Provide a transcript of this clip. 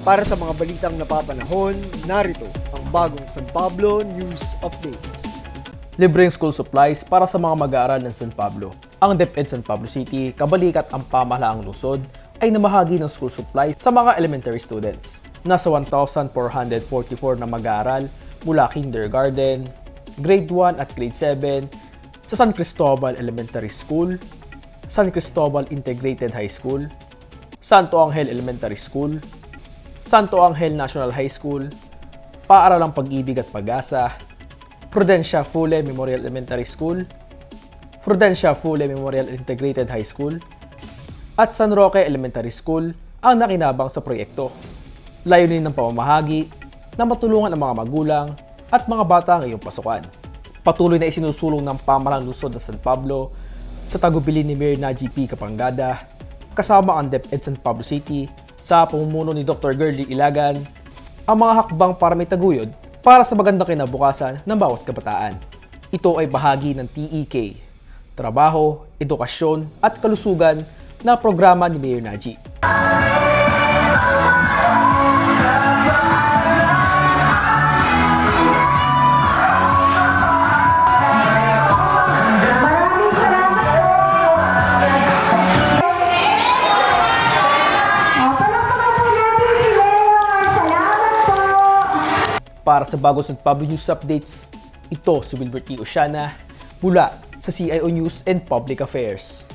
Para sa mga balitang napapanahon, narito ang bagong San Pablo News Updates. Libreng school supplies para sa mga mag-aaral ng San Pablo. Ang DepEd San Pablo City, kabalikat ang pamahalaang lungsod, ay namahagi ng school supplies sa mga elementary students. Nasa 1,444 na mag-aaral mula kindergarten, grade 1 at grade 7 sa San Cristobal Elementary School, San Cristobal Integrated High School, Santo Angel Elementary School, Santo Angel National High School, Paaralang Pag-ibig at Pag-asa, Prudencia Fule Memorial Elementary School, Prudencia Fule Memorial Integrated High School, at San Roque Elementary School ang nakinabang sa proyekto. Layunin ng pamamahagi na matulungan ang mga magulang at mga bata ngayong pasukan. Patuloy na isinusulong ng pamahalang lungsod ng San Pablo sa tagubilin ni Mayor Najib P. Kapangada kasama ang DepEd San Pablo City sa pamumuno ni Dr. Girlie Ilagan ang mga hakbang para may taguyod para sa magandang kinabukasan ng bawat kabataan. Ito ay bahagi ng TEK, Trabaho, Edukasyon at Kalusugan na programa ni Mayor Najib. Para sa bagong San Pablo News Updates, ito si Wilbert T. Oceana mula sa CIO News and Public Affairs.